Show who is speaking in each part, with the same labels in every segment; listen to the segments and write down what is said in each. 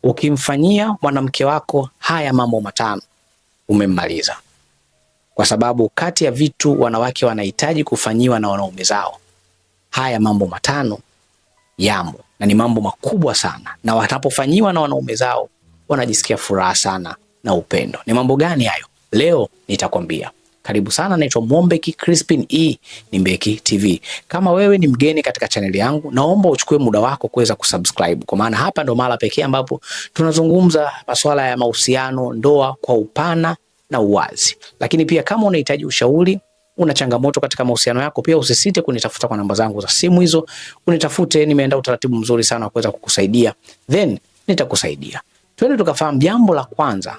Speaker 1: Ukimfanyia mwanamke wako haya mambo matano, umemmaliza. Kwa sababu kati ya vitu wanawake wanahitaji kufanyiwa na wanaume zao, haya mambo matano yamo, na ni mambo makubwa sana, na watapofanyiwa na wanaume zao wanajisikia furaha sana na upendo. Ni mambo gani hayo? Leo nitakwambia. Karibu sana, naitwa Mombeki Crispin. Hii ni Mbeki TV. Kama wewe ni mgeni katika chaneli yangu, naomba uchukue muda wako kuweza kusubscribe, kwa maana hapa ndo mahali pekee ambapo tunazungumza masuala ya mahusiano, ndoa kwa upana na uwazi. Lakini pia kama unahitaji ushauri, una changamoto katika mahusiano yako, pia usisite kunitafuta kwa namba zangu za simu hizo. Unitafute, nimeenda utaratibu mzuri sana wa kuweza kukusaidia, then nitakusaidia. Twende tukafahamu jambo la kwanza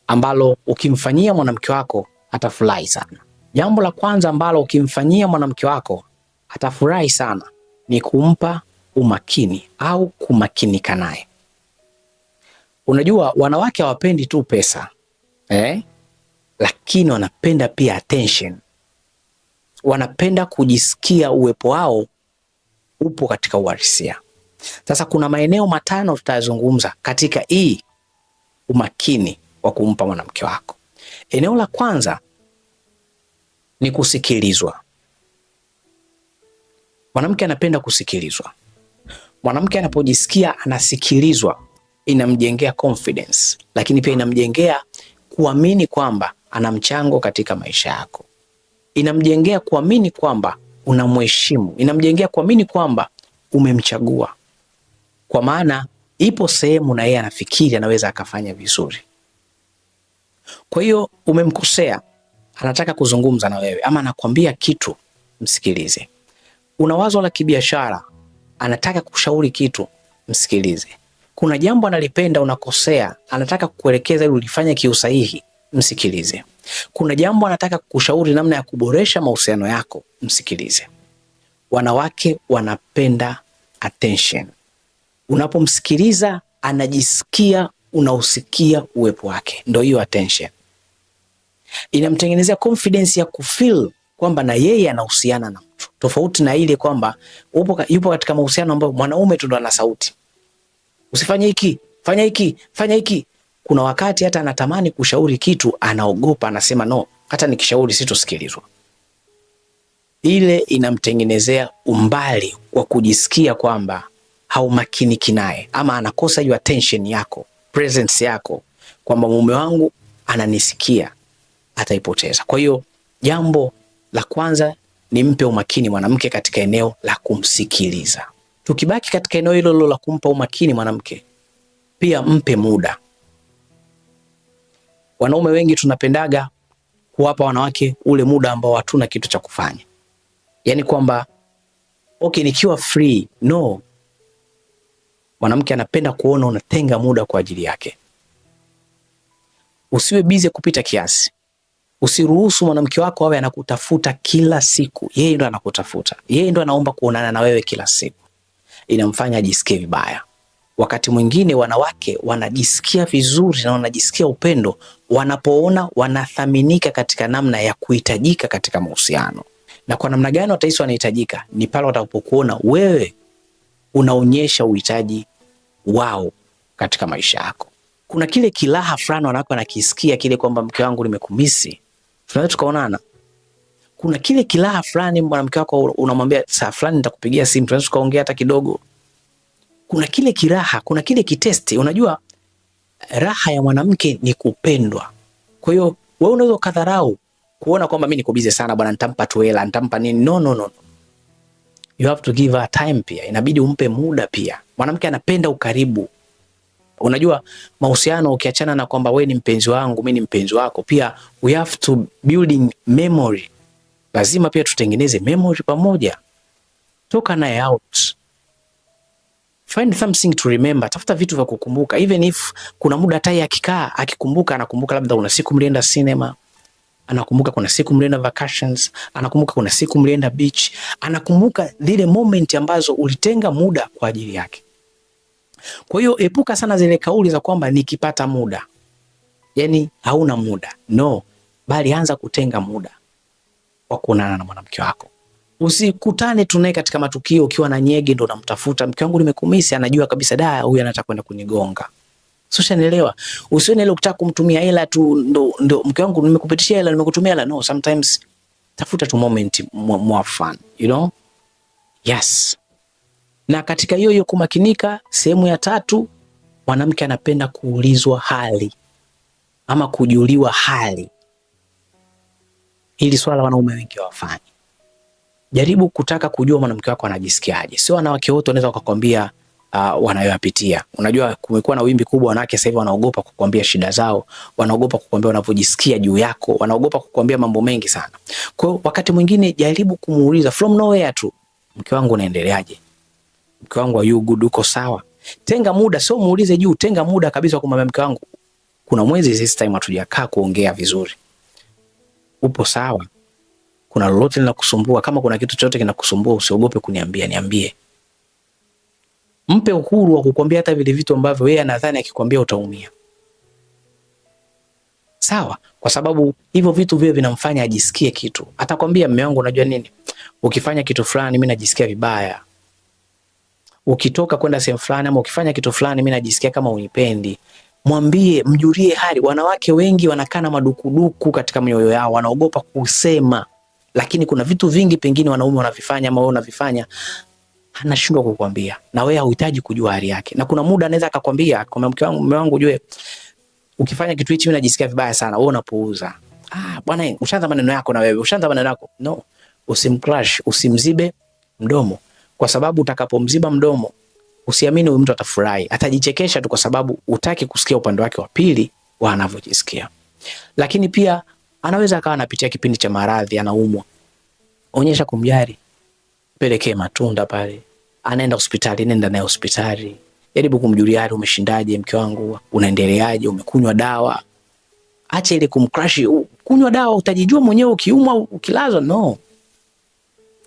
Speaker 1: ambalo ukimfanyia mwanamke wako atafurahi sana. Jambo la kwanza ambalo ukimfanyia mwanamke wako atafurahi sana ni kumpa umakini au kumakinika naye. Unajua wanawake hawapendi tu pesa, lakini wanapenda pia attention. Wanapenda kujisikia uwepo wao upo katika uhalisia. Sasa kuna maeneo matano tutayazungumza katika hii umakini wa kumpa mwanamke wako. Eneo la kwanza ni kusikilizwa. Mwanamke anapenda kusikilizwa. Mwanamke anapojisikia anasikilizwa, inamjengea confidence, lakini pia inamjengea kuamini kwamba ana mchango katika maisha yako. Inamjengea kuamini kwamba unamheshimu. Inamjengea kuamini kwamba umemchagua, kwa maana ipo sehemu na yeye anafikiri anaweza akafanya vizuri. Kwa hiyo umemkosea, anataka kuzungumza na wewe ama anakuambia kitu, msikilize. Una wazo la kibiashara, anataka kushauri kitu, msikilize. Kuna jambo analipenda, unakosea, anataka kukuelekeza ili ulifanye kiusahihi, msikilize. Kuna jambo anataka kukushauri namna ya kuboresha mahusiano yako, msikilize. Wanawake wanapenda attention. Unapomsikiliza anajisikia unausikia uwepo wake, ndio hiyo attention. Inamtengenezea confidence ya kufeel kwamba na yeye anahusiana na mtu, tofauti na ile kwamba yupo katika mahusiano ambayo mwanaume tu ndo ana sauti. Usifanye hiki, fanya hiki, fanya hiki. Kuna wakati hata anatamani kushauri kitu, anaogopa, anasema no, hata nikishauri sitosikilizwa. Ile inamtengenezea umbali wa kujisikia kwamba haumakiniki naye, ama anakosa hiyo attention yako, presence yako, kwamba mume wangu ananisikia, ataipoteza. Kwa hiyo jambo la kwanza ni mpe umakini mwanamke katika eneo la kumsikiliza. Tukibaki katika eneo hilo la kumpa umakini mwanamke, pia mpe muda. Wanaume wengi tunapendaga kuwapa wanawake ule muda ambao hatuna kitu cha kufanya. Yaani kwamba okay, nikiwa free, no. Mwanamke anapenda kuona unatenga muda kwa ajili yake. Usiwe busy kupita kiasi. Usiruhusu mwanamke wako awe anakutafuta kila siku. Yeye ndo anakutafuta. Yeye ndo anaomba kuonana na wewe kila siku. Inamfanya ajisikie vibaya. Wakati mwingine wanawake wanajisikia vizuri na wanajisikia upendo wanapoona wanathaminika katika namna ya kuhitajika katika mahusiano. Na kwa namna gani watahisi wanahitajika? Ni pale watakapokuona wewe unaonyesha uhitaji wao katika maisha yako. Kuna kile kilaha fulani wanawake wanakisikia, kile kwamba mke wangu nimekumisi, tunaweza tukaonana. Kuna kile kilaha fulani mwanamke wako unamwambia saa fulani nitakupigia simu, tunaweza tukaongea hata kidogo. Kuna kile kiraha, kuna kile kitesti. Unajua raha ya mwanamke ni kupendwa. Kwa hiyo wewe unaweza kadharau kuona kwamba mimi niko busy sana bwana, nitampa tu hela, nitampa nini. No. You have to give her time pia. Inabidi umpe muda pia. Mwanamke anapenda ukaribu. Unajua mahusiano, ukiachana na kwamba wewe ni mpenzi wangu, mimi ni mpenzi wako, pia we have to building memory. Lazima pia tutengeneze memory pamoja. Toka naye out. Find something to remember. Tafuta vitu vya kukumbuka. Even if kuna muda hata akikaa akikumbuka, anakumbuka labda una siku mlienda cinema, anakumbuka kuna siku mlienda vacations, anakumbuka kuna siku mlienda beach, anakumbuka zile moment ambazo ulitenga muda kwa ajili yake. Kwa hiyo epuka sana zile kauli za kwamba nikipata muda. Yaani hauna muda. No, bali anza kutenga muda wa kuonana na mwanamke wako. Usikutane tunaye katika matukio ukiwa na nyege ndo unamtafuta mke wangu nimekumisi, anajua kabisa da huyu anataka kwenda kunigonga. Sio, unaelewa? Usione ile ukitaka kumtumia hela tu ndo mke wangu nimekupitishia hela nimekutumia hela. No, sometimes tafuta tu moment more fun, you know? Yes. Na katika hiyo kumakinika, sehemu ya 3, mwanamke anapenda kuulizwa hali ama kujuliwa hali. Hili swala wanaume wengi hawafanyi. Jaribu kutaka kujua mwanamke wako anajisikiaje. Sio wanawake wote wanaweza kukwambia wanayopitia. Unajua kumekuwa na wimbi kubwa, wanawake sasa hivi wanaogopa kukwambia shida zao, wanaogopa kukwambia wanavyojisikia juu yako, wanaogopa kukwambia mambo mengi sana. Kwa hiyo wakati mwingine jaribu kumuuliza from nowhere tu, mke wangu unaendeleaje? Mke wangu are you good, uko sawa? Tenga muda, sio muulize juu, tenga muda kabisa kumwambia mke wangu kuna mwezi this time hatujakaa kuongea vizuri. Upo sawa? Kuna lolote linakusumbua? Kama kuna kitu chochote kinakusumbua usiogope kuniambia, niambie. Mpe uhuru wa kukwambia hata vile vitu ambavyo yeye anadhani akikwambia utaumia. Sawa? Kwa sababu hivyo vitu vile vinamfanya ajisikie kitu. Atakwambia mume wangu unajua nini? Ukifanya kitu fulani mimi najisikia vibaya. Ukitoka kwenda sehemu fulani ama ukifanya kitu fulani mimi najisikia kama unipendi. Mwambie, mjulie hali. Wanawake wengi wanakaa na madukuduku katika mioyo yao, wanaogopa kusema. Lakini kuna vitu vingi pengine wanaume wanavifanya ama wewe unavifanya, anashindwa kukwambia. Na wewe hauhitaji kujua hali yake. Na kuna muda anaweza akakwambia, kwa mke wangu, mume wangu ujue ukifanya kitu hichi mimi najisikia vibaya sana. Wewe unapuuza. Bwana ushaanza maneno yako na wewe. Ushaanza maneno yako. No. Usimcrush, usimzibe mdomo. Kwa sababu utakapomziba mdomo, usiamini huyu mtu atafurahi. Atajichekesha tu kwa sababu hutaki kusikia upande wake wa pili wa anavyojisikia. Lakini pia anaweza akawa anapitia kipindi cha maradhi, anaumwa. Onyesha kumjali. Pelekee matunda pale. Anaenda hospitali, nenda naye hospitali. Jaribu kumjulia hali, umeshindaje mke wangu? Unaendeleaje? Umekunywa dawa? Acha ile kumcrush. Kunywa dawa utajijua mwenyewe ukiumwa ukilazwa. No.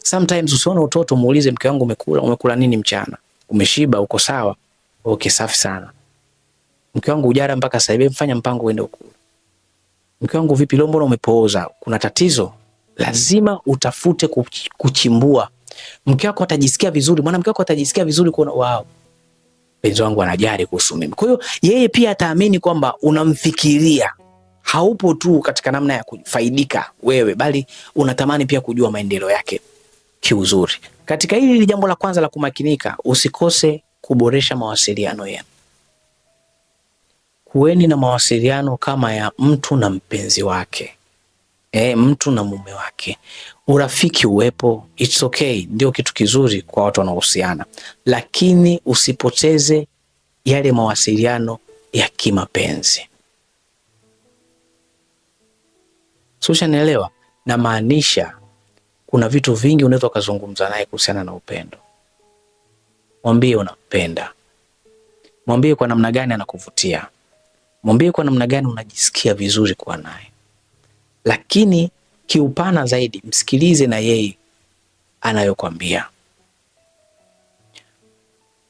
Speaker 1: Sometimes usione utoto, muulize mke wangu umekula nini mchana? Umeshiba, uko sawa? Okay, safi sana. Mke wangu ujara mpaka sasa hivi, mfanya mpango uende ukule. Mke wangu vipi leo, mbona umepooza? Kuna tatizo? Lazima utafute kuchimbua. Mke wako atajisikia vizuri, mwanamke wako atajisikia vizuri kuona wow, mpenzi wangu anajali kuhusu mimi. Kwa hiyo yeye pia ataamini kwamba unamfikiria. Haupo tu katika namna ya kufaidika wewe, bali unatamani pia kujua maendeleo yake kiuzuri. Katika hili jambo la kwanza la kumakinika, usikose kuboresha mawasiliano yenu. Kuweni na mawasiliano kama ya mtu na mpenzi wake. Mtu na mume wake. Urafiki uwepo, it's okay, ndio kitu kizuri kwa watu wanaohusiana. Lakini usipoteze yale mawasiliano ya kimapenzi. Sio, nielewa? Na maanisha kuna vitu vingi unaweza kuzungumza naye kuhusiana na upendo. Mwambie unampenda. Mwambie kwa namna gani anakuvutia. Mwambie kwa namna gani unajisikia vizuri kuwa naye. Lakini kiupana zaidi, msikilize na yeye anayokuambia.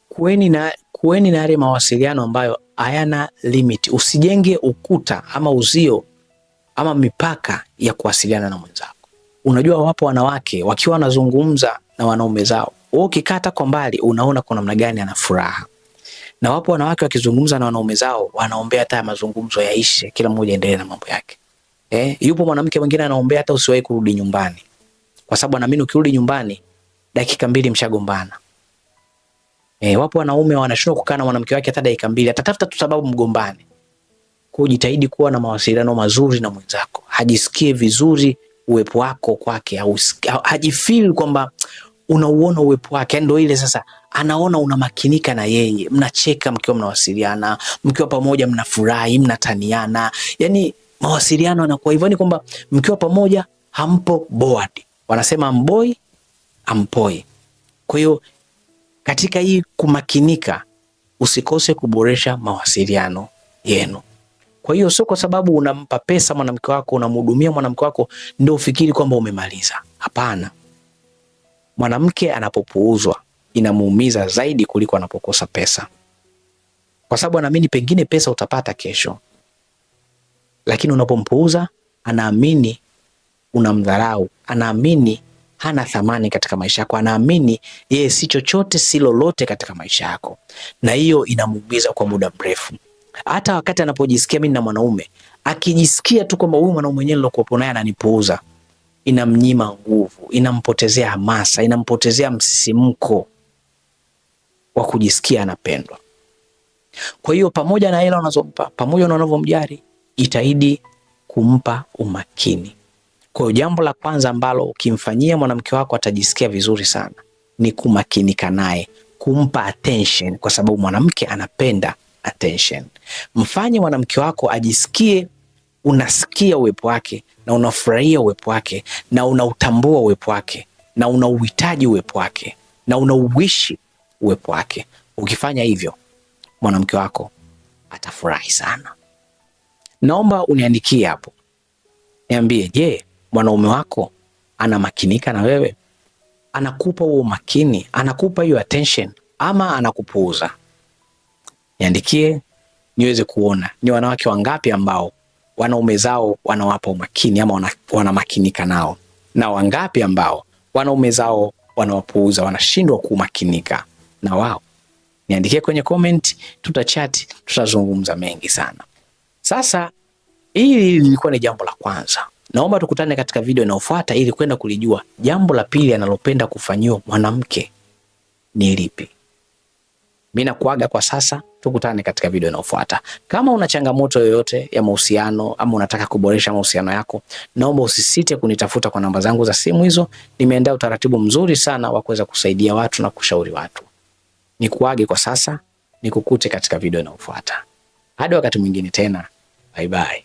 Speaker 1: Kuweni na yale mawasiliano ambayo hayana limit. Usijenge ukuta ama uzio ama mipaka ya kuwasiliana na mwenzako. Unajua wapo wanawake wakiwa wanazungumza na wanaume zao, wewe ukikata kwa mbali unaona kwa namna gani ana furaha. Na wapo wanawake wakizungumza na wanaume zao wanaombea hata mazungumzo yaishe, kila mmoja endelee na mambo yake. Yupo mwanamke mwingine anaombea hata usiwahi kurudi nyumbani. Kwa sababu anaamini ukirudi nyumbani dakika 2 mshagombana. Wapo wanaume wanashindwa kukaa na mwanamke wake hata dakika 2, atatafuta tu sababu mgombane. Kwa jitahidi kuwa na mawasiliano mazuri na mwenzako. Hajisikie vizuri uwepo wako kwake, hajifeel kwamba unauona uwepo wake. Ndio ile sasa anaona unamakinika na yeye, mnacheka mkiwa mnawasiliana, mkiwa pamoja mnafurahi, mnataniana. Yaani mawasiliano yanakuwa hivyo, ni kwamba mkiwa pamoja hampo bored. Wanasema amboi ampoi. Kwa hiyo katika hii kumakinika, usikose kuboresha mawasiliano yenu. Kwa hiyo sio kwa sababu unampa pesa mwanamke wako, unamhudumia mwanamke wako ndio ufikiri kwamba umemaliza. Hapana. Mwanamke anapopuuzwa inamuumiza zaidi kuliko anapokosa pesa. Kwa sababu anaamini pengine pesa utapata kesho. Lakini unapompuuza anaamini unamdharau, anaamini hana thamani katika maisha yako, anaamini yeye si chochote, si lolote katika maisha yako, na hiyo inamuumiza kwa muda mrefu. Hata wakati anapojisikia mimi na mwanaume, akijisikia tu kwamba huyu mwanaume mwenyewe nilokuwa naye ananipuuza, inamnyima nguvu, inampotezea hamasa, inampotezea msisimko wa kujisikia anapendwa. Kwa hiyo pamoja na hela unazompa, pamoja na unavyomjali, itaidi kumpa umakini. Kwa hiyo jambo la kwanza ambalo ukimfanyia mwanamke wako atajisikia vizuri sana ni kumakinika naye, kumpa attention, kwa sababu mwanamke anapenda attention. Mfanye mwanamke wako ajisikie unasikia uwepo wake na unafurahia uwepo wake na unautambua uwepo wake na unauhitaji uwepo wake na unauishi uwepo wake. Ukifanya hivyo, mwanamke wako atafurahi sana. Naomba uniandikie hapo, niambie, je, mwanaume wako anamakinika na wewe? Anakupa huo makini, anakupa hiyo attention, ama anakupuuza? Niandikie niweze kuona ni wanawake wangapi ambao wanaume zao wanawapa umakini ama wanamakinika nao, na wangapi ambao wanaume zao wanawapuuza, wanashindwa kumakinika na wao. Niandikie kwenye comment, tutachat, tutazungumza mengi sana. Sasa hili lilikuwa ni jambo la kwanza. Naomba tukutane katika video inayofuata ili kwenda kulijua jambo la pili analopenda kufanyiwa mwanamke ni lipi. Mimi nakuaga kwa sasa, tukutane katika video inayofuata. Kama una changamoto yoyote ya mahusiano ama unataka kuboresha mahusiano yako, naomba usisite kunitafuta kwa namba zangu za simu hizo. Nimeandaa utaratibu mzuri sana wa kuweza kusaidia watu na kushauri watu. Nikuage kwa sasa, nikukute katika video inayofuata. Hadi wakati mwingine tena. Bye bye.